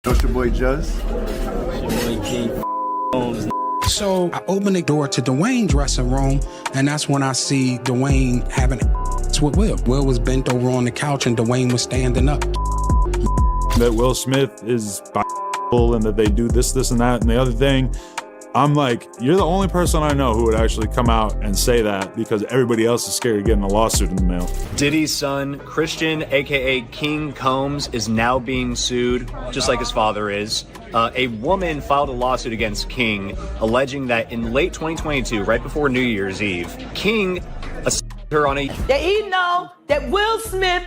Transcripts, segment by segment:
What's your boy Juz? So I open the door to Dwayne's dressing room, and that's when I see Dwayne having with Will. Will was bent over on the couch, and Dwayne was standing up. That Will Smith is bi-, and that they do this, and that, and the other thing. I'm like, you're the only person I know who would actually come out and say that, because everybody else is scared of getting a lawsuit in the mail. Diddy's son, Christian, aka King Combs, is now being sued, just like his father is. A woman filed a lawsuit against King, alleging that in late 2022, right before New Year's Eve, King assaulted her on a... That he know that Will Smith,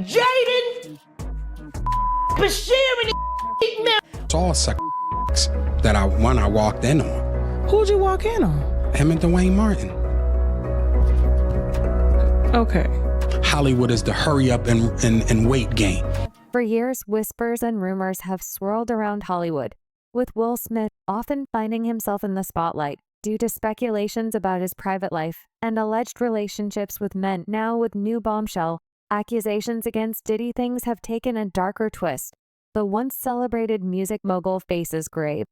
Jaden, Bashir, and It's all sex that I walked in on. Who'd you walk in on? Him and Dwayne Martin. Okay. Hollywood is the hurry up and wait game. For years, whispers and rumors have swirled around Hollywood, with Will Smith often finding himself in the spotlight due to speculations about his private life and alleged relationships with men. Now, with new bombshell, accusations against Diddy, things have taken a darker twist. The once celebrated music mogul faces grave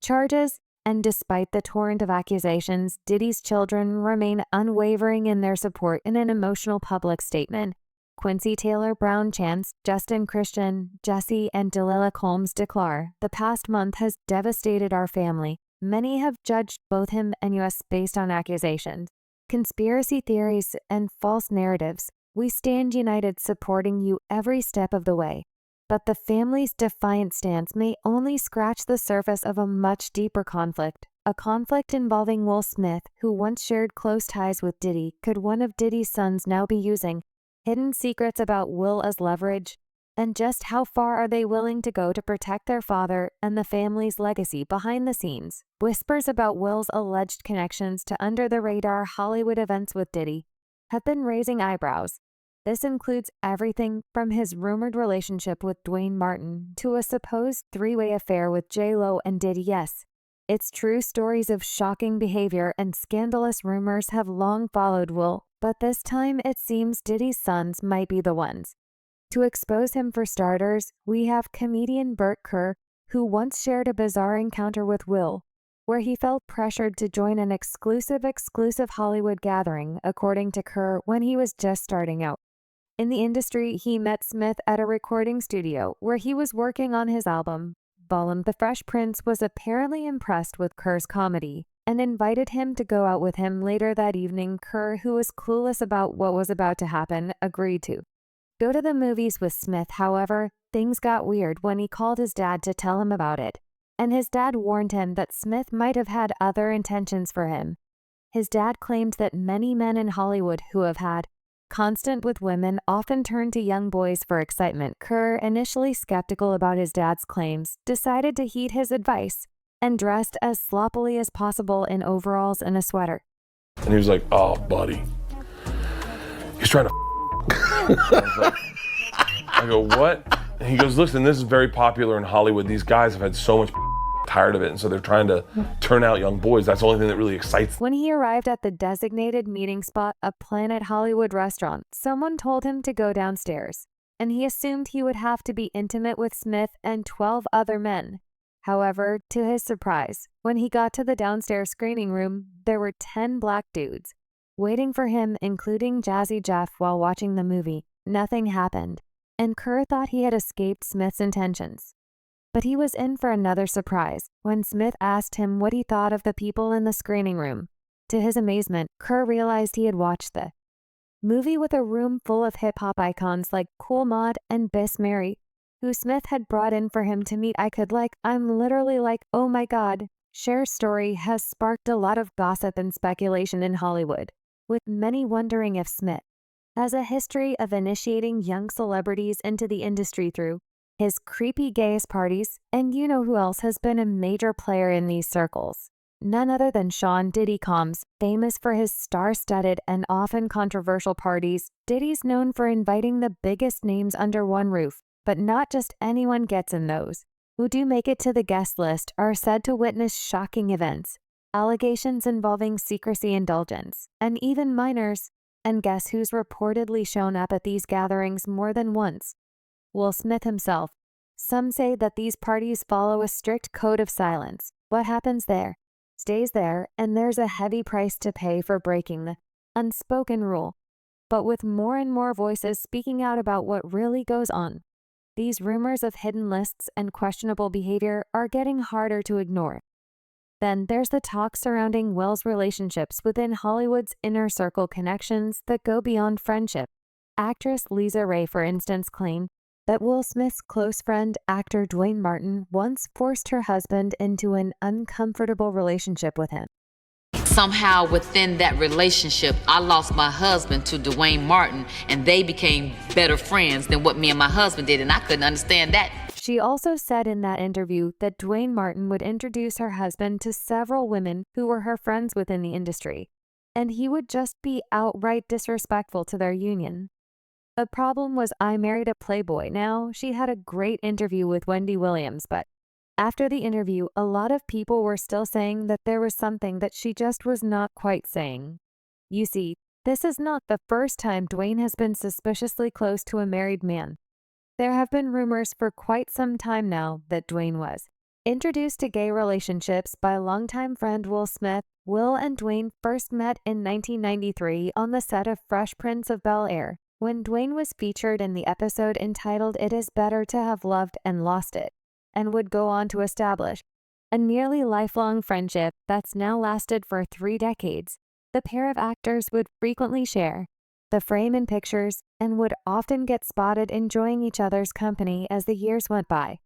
charges, and despite the torrent of accusations, Diddy's children remain unwavering in their support. In an emotional public statement, Quincy Taylor Brown Chance, Justin Christian, Jesse, and Delilah Combs declare, "The past month has devastated our family. Many have judged both him and us based on accusations, conspiracy theories, and false narratives. We stand united, supporting you every step of the way. But the family's defiant stance may only scratch the surface of a much deeper conflict, a conflict involving Will Smith, who once shared close ties with Diddy. Could one of Diddy's sons now be using hidden secrets about Will as leverage? And just how far are they willing to go to protect their father and the family's legacy behind the scenes? Whispers about Will's alleged connections to under-the-radar Hollywood events with Diddy have been raising eyebrows. This includes everything from his rumored relationship with Dwayne Martin to a supposed three-way affair with J-Lo and Diddy. Yes, it's true, stories of shocking behavior and scandalous rumors have long followed Will, but this time it seems Diddy's sons might be the ones. To expose him, for starters, we have comedian Burt Kerr, who once shared a bizarre encounter with Will, where he felt pressured to join an exclusive Hollywood gathering, according to Kerr, when he was just starting out. In the industry, he met Smith at a recording studio where he was working on his album. Ballum the Fresh Prince was apparently impressed with Kerr's comedy and invited him to go out with him later that evening. Kerr, who was clueless about what was about to happen, agreed to go to the movies with Smith. However, things got weird when he called his dad to tell him about it, and his dad warned him that Smith might have had other intentions for him. His dad claimed that many men in Hollywood who have had constant with women often turn to young boys for excitement. Kerr, initially skeptical about his dad's claims, decided to heed his advice and dressed as sloppily as possible in overalls and a sweater. And he was like, "Oh, buddy, he's trying to." I go, "What?" And he goes, "Listen, this is very popular in Hollywood. These guys have had so much tired of it, and so they're trying to turn out young boys. That's the only thing that really excites them." When he arrived at the designated meeting spot, a Planet Hollywood restaurant, someone told him to go downstairs, and he assumed he would have to be intimate with Smith and 12 other men. However, to his surprise, when he got to the downstairs screening room, there were 10 black dudes waiting for him, including Jazzy Jeff. While watching the movie, nothing happened, and Kerr thought he had escaped Smith's intentions. But he was in for another surprise when Smith asked him what he thought of the people in the screening room. To his amazement, Kerr realized he had watched the movie with a room full of hip-hop icons like Kool Mod and Biss Mary, who Smith had brought in for him to meet. I'm literally like, oh my God. Cher's story has sparked a lot of gossip and speculation in Hollywood, with many wondering if Smith has a history of initiating young celebrities into the industry through his creepy gays parties. And you know who else has been a major player in these circles? None other than Sean Diddy Combs, famous for his star-studded and often controversial parties. Diddy's known for inviting the biggest names under one roof, but not just anyone gets in those. Who do make it to the guest list are said to witness shocking events, allegations involving secrecy indulgence, and even minors. And guess who's reportedly shown up at these gatherings more than once? Will Smith himself. Some say that these parties follow a strict code of silence. What happens there stays there, and there's a heavy price to pay for breaking the unspoken rule. But with more and more voices speaking out about what really goes on, these rumors of hidden lists and questionable behavior are getting harder to ignore. Then there's the talk surrounding Will's relationships within Hollywood's inner circle connections that go beyond friendship. Actress Lisa Ray, for instance, claimed that Will Smith's close friend, actor Dwayne Martin, once forced her husband into an uncomfortable relationship with him. Somehow within that relationship, I lost my husband to Dwayne Martin, and they became better friends than what me and my husband did, and I couldn't understand that. She also said in that interview that Dwayne Martin would introduce her husband to several women who were her friends within the industry, and he would just be outright disrespectful to their union. The problem was, I married a playboy. Now, she had a great interview with Wendy Williams, but after the interview, a lot of people were still saying that there was something that she just was not quite saying. You see, this is not the first time Dwayne has been suspiciously close to a married man. There have been rumors for quite some time now that Dwayne was introduced to gay relationships by longtime friend Will Smith. Will and Dwayne first met in 1993 on the set of Fresh Prince of Bel-Air, when Dwayne was featured in the episode entitled "It Is Better to Have Loved and Lost It," and would go on to establish a nearly lifelong friendship that's now lasted for 3 decades. The pair of actors would frequently share the frame in pictures and would often get spotted enjoying each other's company as the years went by.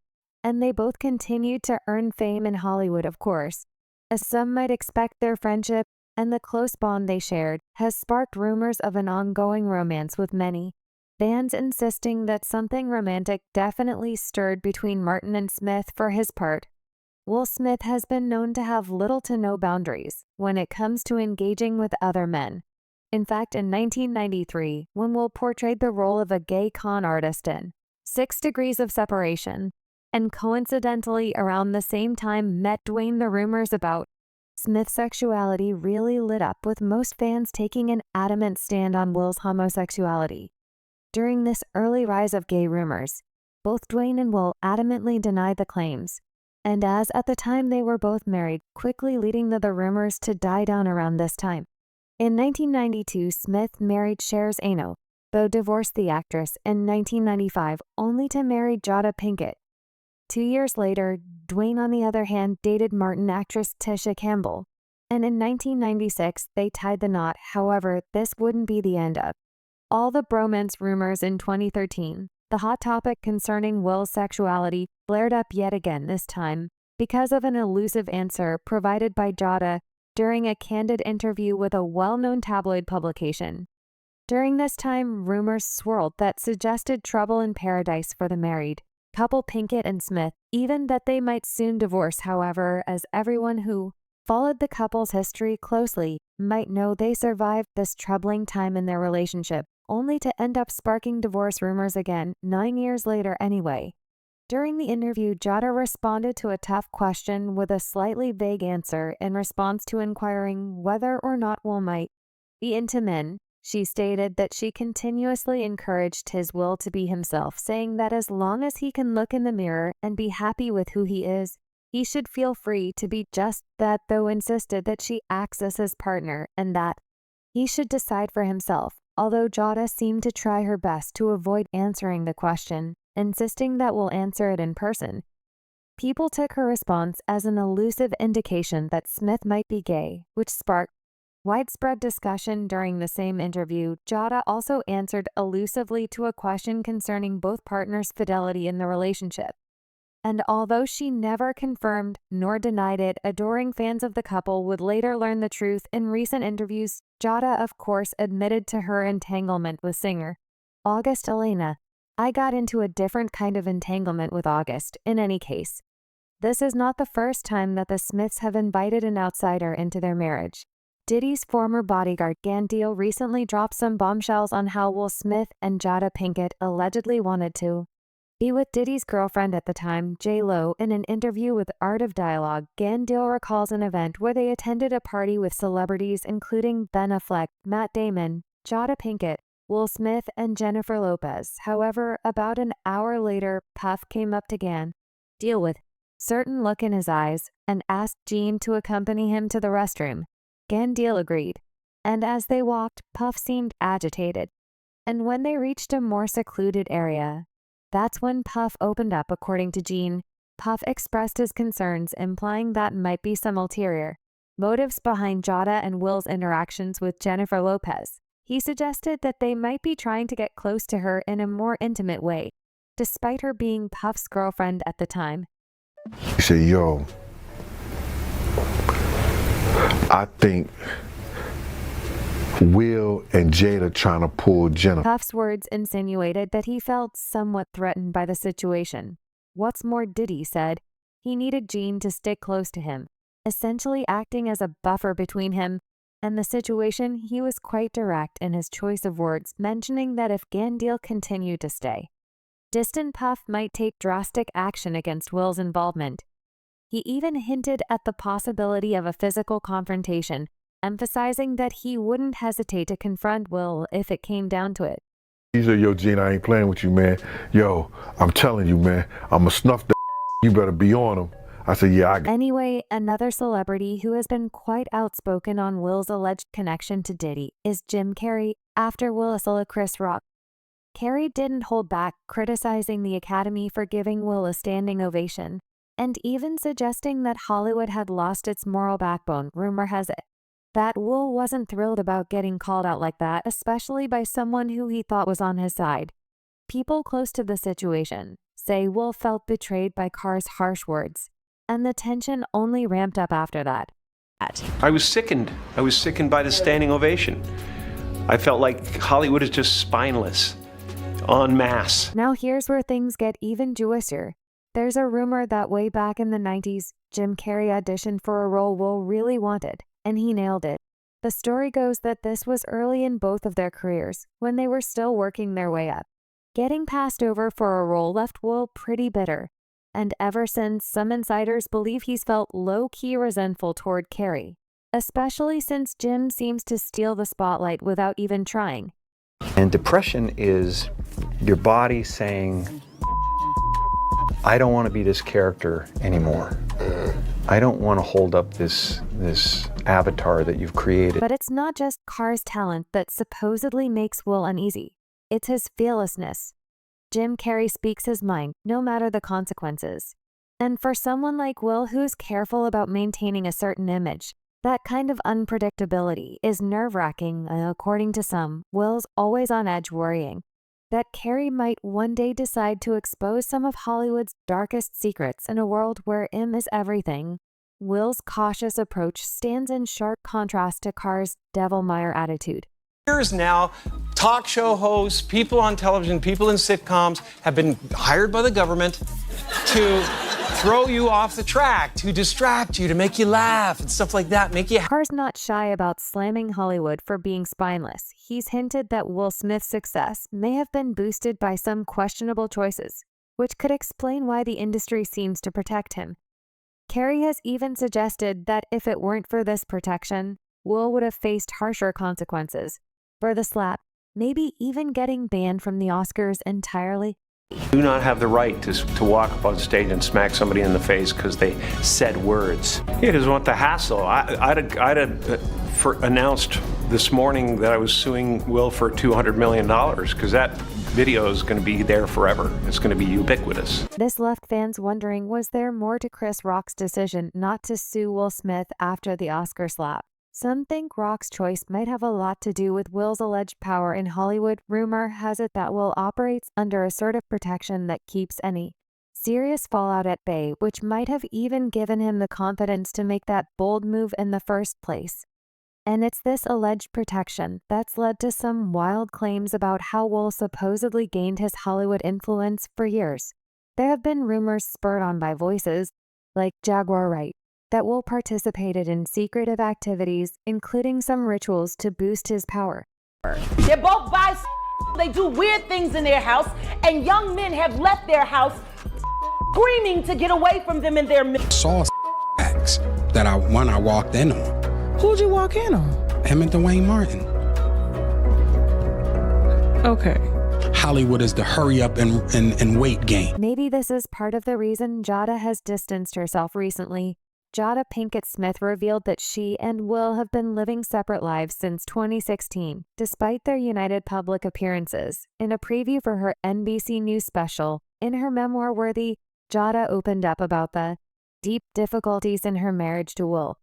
And they both continued to earn fame in Hollywood, of course. As some might expect, their friendship and the close bond they shared has sparked rumors of an ongoing romance, with many fans insisting that something romantic definitely stirred between Martin and Smith. For his part, Will Smith has been known to have little to no boundaries when it comes to engaging with other men. In fact, in 1993, when Will portrayed the role of a gay con artist in 6 Degrees of Separation, and coincidentally around the same time met Dwayne, the rumors about Smith's sexuality really lit up, with most fans taking an adamant stand on Will's homosexuality. During this early rise of gay rumors, both Dwayne and Will adamantly denied the claims, and as at the time they were both married, quickly leading the rumors to die down around this time. In 1992, Smith married Cher's Ano, though divorced the actress in 1995, only to marry Jada Pinkett. 2 years later, Dwayne, on the other hand, dated Martin actress Tisha Campbell, and in 1996 they tied the knot. However, this wouldn't be the end of all the bromance rumors. In 2013, the hot topic concerning Will's sexuality flared up yet again, this time because of an elusive answer provided by Jada during a candid interview with a well-known tabloid publication. During this time, rumors swirled that suggested trouble in paradise for the married couple Pinkett and Smith, even that they might soon divorce. However, as everyone who followed the couple's history closely might know, they survived this troubling time in their relationship, only to end up sparking divorce rumors again 9 years later anyway. During the interview, Jada responded to a tough question with a slightly vague answer in response to inquiring whether or not Will might be into men. She stated that she continuously encouraged his Will to be himself, saying that as long as he can look in the mirror and be happy with who he is, he should feel free to be just that, though insisted that she acts as his partner and that he should decide for himself, although Jada seemed to try her best to avoid answering the question, insisting that Will answer it in person. People took her response as an elusive indication that Smith might be gay, which sparked widespread discussion. During the same interview, Jada also answered elusively to a question concerning both partners' fidelity in the relationship. And although she never confirmed nor denied it, adoring fans of the couple would later learn the truth in recent interviews. Jada, of course, admitted to her entanglement with singer August Elena. "I got into a different kind of entanglement with August. In any case, this is not the first time that the Smiths have invited an outsider into their marriage." Diddy's former bodyguard Gandil recently dropped some bombshells on how Will Smith and Jada Pinkett allegedly wanted to be with Diddy's girlfriend at the time, J-Lo. In an interview with Art of Dialogue, Gandil recalls an event where they attended a party with celebrities including Ben Affleck, Matt Damon, Jada Pinkett, Will Smith and Jennifer Lopez. However, about an hour later, Puff came up to Gan, deal with certain look in his eyes, and asked Jean to accompany him to the restroom. Gandil agreed, and as they walked, Puff seemed agitated. And when they reached a more secluded area, that's when Puff opened up, according to Jean. Puff expressed his concerns, implying that might be some ulterior motives behind Jada and Will's interactions with Jennifer Lopez. He suggested that they might be trying to get close to her in a more intimate way, despite her being Puff's girlfriend at the time. He said, yo, I think Will and Jada trying to pull Jennifer. Puff's words insinuated that he felt somewhat threatened by the situation. What's more, Diddy said he needed Jean to stick close to him, essentially acting as a buffer between him and the situation. He was quite direct in his choice of words, mentioning that if Gandil continued to stay, distant Puff might take drastic action against Will's involvement. He even hinted at the possibility of a physical confrontation, emphasizing that he wouldn't hesitate to confront Will if it came down to it. He said, yo, Gene, I ain't playing with you, man. Yo, I'm telling you, man, I'ma snuff that. You better be on him. I said, yeah, Anyway, another celebrity who has been quite outspoken on Will's alleged connection to Diddy is Jim Carrey, after Will assaulted Chris Rock. Carrey didn't hold back, criticizing the Academy for giving Will a standing ovation, and even suggesting that Hollywood had lost its moral backbone. Rumor has it that Will wasn't thrilled about getting called out like that, especially by someone who he thought was on his side. People close to the situation say Will felt betrayed by Carr's harsh words, and the tension only ramped up after that. I was sickened. I was sickened by the standing ovation. I felt like Hollywood is just spineless, en masse. Now here's where things get even juicier. There's a rumor that way back in the 90s, Jim Carrey auditioned for a role Will really wanted, and he nailed it. The story goes that this was early in both of their careers, when they were still working their way up. Getting passed over for a role left Will pretty bitter, and ever since, some insiders believe he's felt low-key resentful toward Carrey, especially since Jim seems to steal the spotlight without even trying. And depression is your body saying, I don't want to be this character anymore. I don't want to hold up this avatar that you've created. But it's not just Carr's talent that supposedly makes Will uneasy. It's his fearlessness. Jim Carrey speaks his mind, no matter the consequences. And for someone like Will who's careful about maintaining a certain image, that kind of unpredictability is nerve-wracking. According to some, Will's always on edge, worrying that Carrey might one day decide to expose some of Hollywood's darkest secrets in a world where is everything. Will's cautious approach stands in sharp contrast to Carr's devil-may-care attitude. Years now, talk show hosts, people on television, people in sitcoms have been hired by the government to throw you off the track, to distract you, to make you laugh and stuff like that, make you... Carr's not shy about slamming Hollywood for being spineless. He's hinted that Will Smith's success may have been boosted by some questionable choices, which could explain why the industry seems to protect him. Carrey has even suggested that if it weren't for this protection, Will would have faced harsher consequences. For the slap, maybe even getting banned from the Oscars entirely. Do not have the right to walk up on stage and smack somebody in the face because they said words. He doesn't want the hassle. I'd have announced this morning that I was suing Will for $200 million because that video is going to be there forever. It's going to be ubiquitous. This left fans wondering, was there more to Chris Rock's decision not to sue Will Smith after the Oscar slap? Some think Rock's choice might have a lot to do with Will's alleged power in Hollywood. Rumor has it that Will operates under a sort of protection that keeps any serious fallout at bay, which might have even given him the confidence to make that bold move in the first place. And it's this alleged protection that's led to some wild claims about how Will supposedly gained his Hollywood influence for years. There have been rumors spurred on by voices like Jaguar Wright that Will participated in secretive activities, including some rituals to boost his power. They're both bisexual. They do weird things in their house, and young men have left their house screaming to get away from them in their... Saw acts that I walked in on. Who'd you walk in on? Him and Dwayne Martin. Okay. Hollywood is the hurry up and wait game. Maybe this is part of the reason Jada has distanced herself recently. Jada Pinkett Smith revealed that she and Will have been living separate lives since 2016, despite their united public appearances. In a preview for her NBC News special, in her memoir-worthy, Jada opened up about the deep difficulties in her marriage to Will.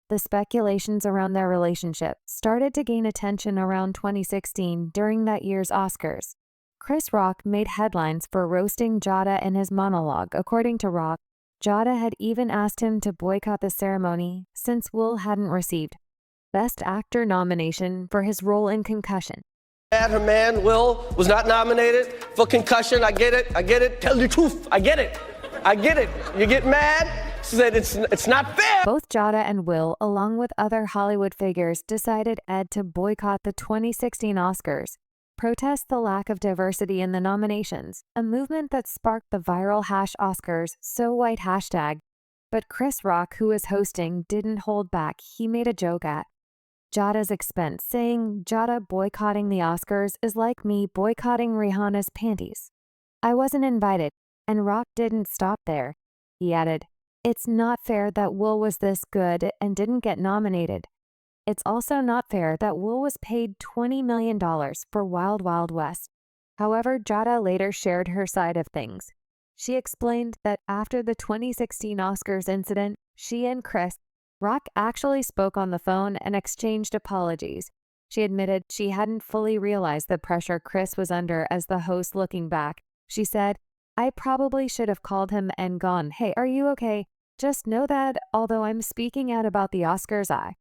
The speculations around their relationship started to gain attention around 2016 during that year's Oscars. Chris Rock made headlines for roasting Jada in his monologue. According to Rock, Jada had even asked him to boycott the ceremony since Will hadn't received Best Actor nomination for his role in Concussion. Her man, Will, was not nominated for Concussion. I get it. Tell the truth. I get it. You get mad? She said it's not fair. Both Jada and Will, along with other Hollywood figures, decided to boycott the 2016 Oscars, protest the lack of diversity in the nominations, a movement that sparked the viral #OscarsSoWhite hashtag. But Chris Rock, who was hosting, didn't hold back. He made a joke at Jada's expense, saying Jada boycotting the Oscars is like me boycotting Rihanna's panties. I wasn't invited, and Rock didn't stop there. He added, "It's not fair that Will was this good and didn't get nominated. It's also not fair that Will was paid $20 million for Wild Wild West." However, Jada later shared her side of things. She explained that after the 2016 Oscars incident, she and Chris Rock actually spoke on the phone and exchanged apologies. She admitted she hadn't fully realized the pressure Chris was under as the host. Looking back, she said, "I probably should have called him and gone, 'Hey, are you okay? Just know that, although I'm speaking out about the Oscars, I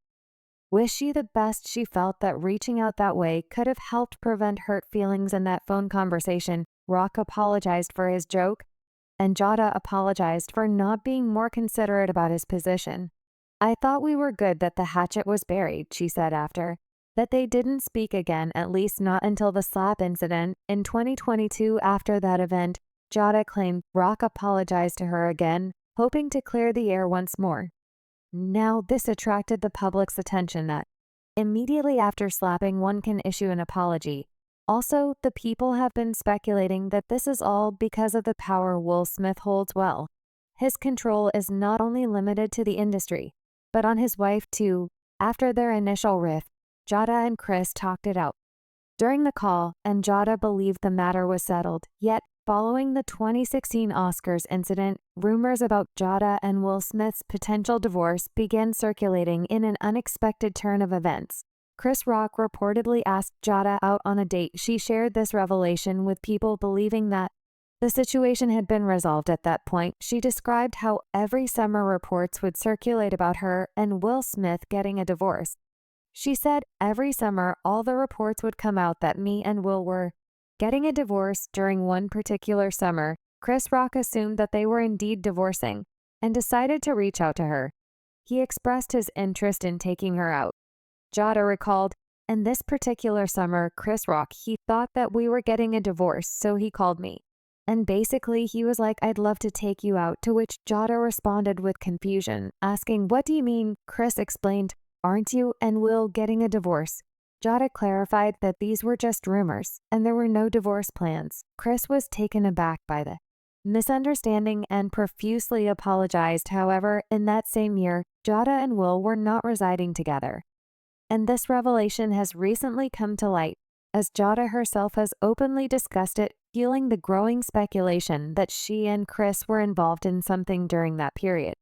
wish you the best." She felt that reaching out that way could have helped prevent hurt feelings in that phone conversation. Rock apologized for his joke, and Jada apologized for not being more considerate about his position. "I thought we were good that the hatchet was buried," she said after. That they didn't speak again, at least not until the slap incident. In 2022, after that event, Jada claimed Rock apologized to her again, hoping to clear the air once more. Now, this attracted the public's attention that immediately after slapping, one can issue an apology. Also, the people have been speculating that this is all because of the power Will Smith holds well. His control is not only limited to the industry, but on his wife too. After their initial rift, Jada and Chris talked it out during the call, and Jada believed the matter was settled. Yet, following the 2016 Oscars incident, rumors about Jada and Will Smith's potential divorce began circulating in an unexpected turn of events. Chris Rock reportedly asked Jada out on a date. She shared this revelation with people believing that the situation had been resolved at that point. She described how every summer reports would circulate about her and Will Smith getting a divorce. She said every summer all the reports would come out that me and Will were getting a divorce. During one particular summer, Chris Rock assumed that they were indeed divorcing and decided to reach out to her. He expressed his interest in taking her out. Jada recalled, "In this particular summer, Chris Rock, he thought that we were getting a divorce, so he called me. And basically he was like, 'I'd love to take you out,' to which Jada responded with confusion, asking, 'What do you mean?' Chris explained, 'Aren't you and Will getting a divorce?' Jada clarified that these were just rumors and there were no divorce plans. Chris was taken aback by the misunderstanding and profusely apologized. However, in that same year, Jada and Will were not residing together. And this revelation has recently come to light, as Jada herself has openly discussed it, fueling the growing speculation that she and Chris were involved in something during that period.